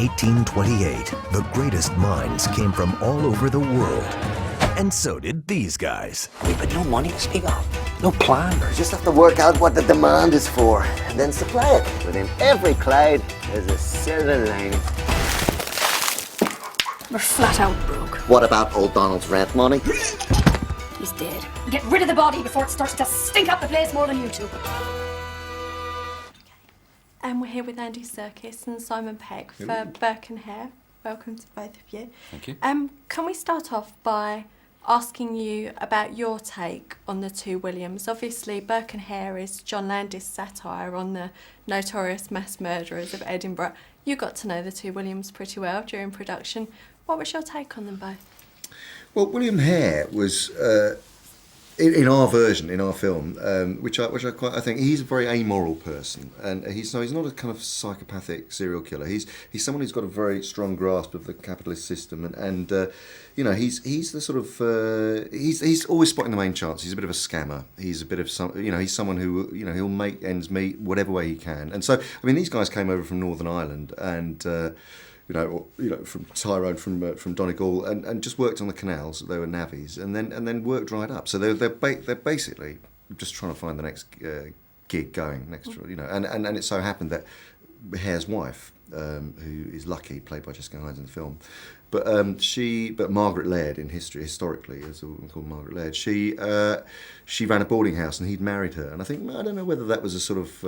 1828, the greatest minds came from all over the world. And so did these guys. We've got no money to speak of, no plan. We just have to work out what the demand is for, and then supply it. Within every cloud, there's a silver lining. We're flat out broke. What about old Donald's rent money? He's dead. Get rid of the body before it starts to stink up the place more than you two. And we're here with Andy Serkis and Simon Pegg for Burke and Hare. Welcome to both of you. Thank you. Can we start off by asking you about your take on the two Williams? Obviously, Burke and Hare is John Landis' satire on the notorious mass murderers of Edinburgh. You got to know the two Williams pretty well during production. What was your take on them both? Well, William Hare was in our version, in our film, which I think he's a very amoral person, and he's not a kind of psychopathic serial killer. He's someone who's got a very strong grasp of the capitalist system, and he's the sort of he's always spotting the main chance. He's a bit of a scammer. He's a bit of he's someone who he'll make ends meet whatever way he can. And so I mean, these guys came over from Northern Ireland and. From Tyrone, from Donegal, and just worked on the canals. They were navvies, and then work dried up. So they're basically just trying to find the next gig going next. And it so happened that Hare's wife, who is Lucky, played by Jessica Hines in the film, but Margaret Laird in historically, is a woman called Margaret Laird. She ran a boarding house, and he'd married her. And I don't know whether that was a sort of.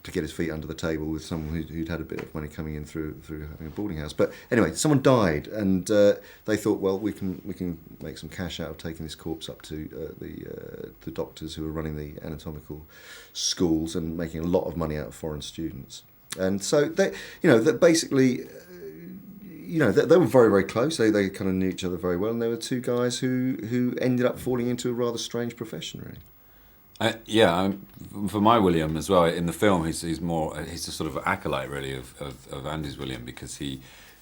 To get his feet under the table with someone who'd had a bit of money coming in through having a boarding house. But anyway, someone died, and they thought, well, we can make some cash out of taking this corpse up to the doctors who were running the anatomical schools and making a lot of money out of foreign students. And so they basically. They were very, very close. They kind of knew each other very well, and they were two guys who ended up falling into a rather strange profession, really. For my William as well in the film, he's a sort of acolyte really of Andy's William, because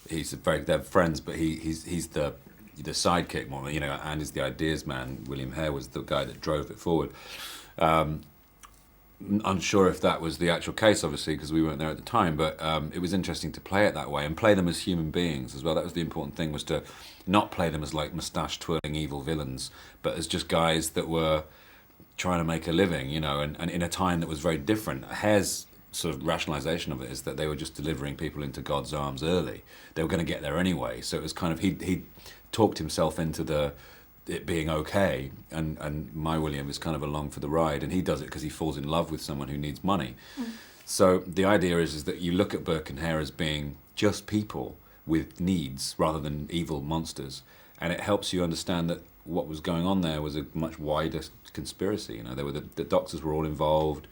they're friends, but he's the sidekick more. Andy's the ideas man. William Hare was the guy that drove it forward. Unsure if that was the actual case, obviously, because we weren't there at the time. But it was interesting to play it that way and play them as human beings as well. That was the important thing, was to not play them as like moustache twirling evil villains, but as just guys that were trying to make a living, and in a time that was very different. Hare's sort of rationalisation of it is that they were just delivering people into God's arms early. They were going to get there anyway, so it was kind of he talked himself into it being okay, and my William is kind of along for the ride, and he does it because he falls in love with someone who needs money. So the idea is that you look at Burke and Hare as being just people with needs rather than evil monsters, and it helps you understand that what was going on there was a much wider conspiracy. There were the doctors were all involved,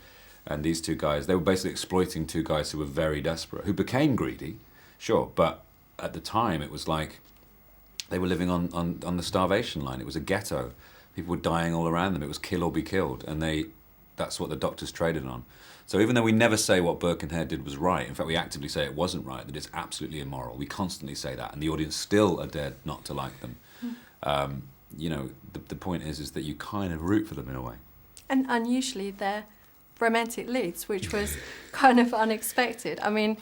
and these two guys, they were basically exploiting two guys who were very desperate, who became greedy, sure, but at the time it was like they were living on the starvation line. It was a ghetto. People were dying all around them. It was kill or be killed, and that's what the doctors traded on. So even though we never say what Burke and Hare did was right, in fact we actively say it wasn't right, that it's absolutely immoral, we constantly say that, and the audience still are dared not to like them. The point is that you kind of root for them in a way. And unusually they're romantic leads, which was kind of unexpected. I mean,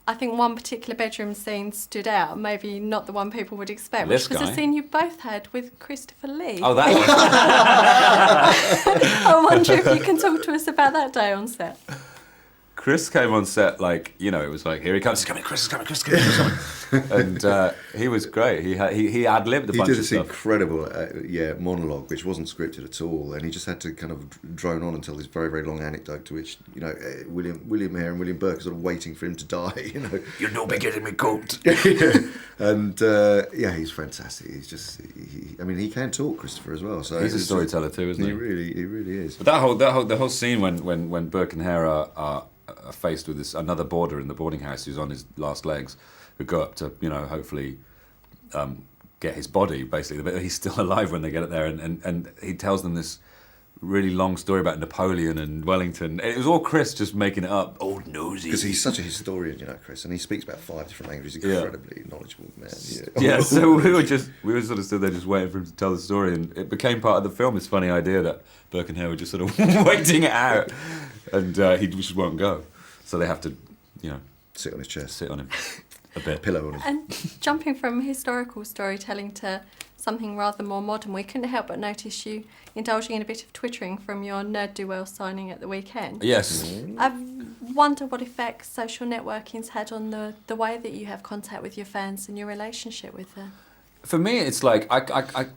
I think one particular bedroom scene stood out, maybe not the one people would expect, which was a scene you both had with Christopher Lee. Oh, that was... I wonder if you can talk to us about that day on set. Chris came on set it was like, here he comes, Chris is coming. And he was great. He ad-libbed a bunch of stuff. He did this incredible monologue, which wasn't scripted at all, and he just had to kind of drone on and tell this very, very long anecdote to which, William Hare and William Burke are sort of waiting for him to die, You'll not be getting me cooked. And, he's fantastic. He's just, he can talk, Christopher, as well. So he's a storyteller too, isn't he? He really is. But the whole scene when Burke and Hare are faced with this another boarder in the boarding house who's on his last legs, who go up to hopefully get his body, basically, but he's still alive when they get it there, and he tells them this really long story about Napoleon and Wellington. It was all Chris just making it up, old nosy. Because he's such a historian, Chris, and he speaks about 5 different languages. He's incredibly knowledgeable man. Yeah, so we were sort of stood there just waiting for him to tell the story, and it became part of the film. This funny idea that Burke and Hare were just sort of waiting it out, and he just won't go. So they have to, sit on his chest. Sit on him. A bit. A pillow on his. And jumping from historical storytelling to something rather more modern, we couldn't help but notice you indulging in a bit of twittering from your Nerd Do Well signing at the weekend. Yes. I wonder what effects social networking's had on the way that you have contact with your fans and your relationship with them. For me, it's like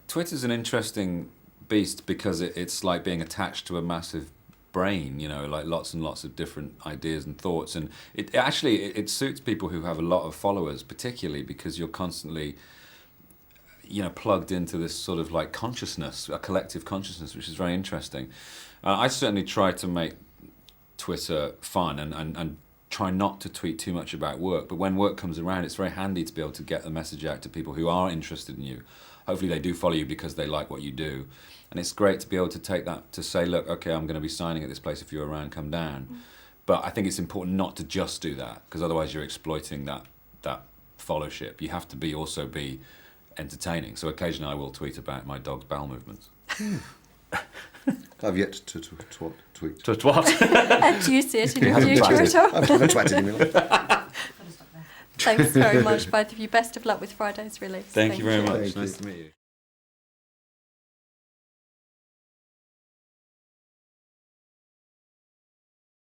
Twitter's an interesting beast because it's like being attached to a massive brain, you know, like lots and lots of different ideas and thoughts, and it suits people who have a lot of followers, particularly because you're constantly, you know, plugged into this sort of like consciousness, a collective consciousness, which is very interesting. I certainly try to make Twitter fun and try not to tweet too much about work, but when work comes around, it's very handy to be able to get the message out to people who are interested in you. Hopefully they do follow you because they like what you do. And it's great to be able to take that to say, look, okay, I'm going to be signing at this place. If you're around, come down. But I think it's important not to just do that, because otherwise you're exploiting that fellowship. You have to also be entertaining. So occasionally I will tweet about my dog's bowel movements. I've yet to tweet. To what? And do you see it in your haven't future at all? I haven't twatted in my life. Thanks very much, both of you. Best of luck with Friday's release. Thank you very much. Thank Nice you. to meet you.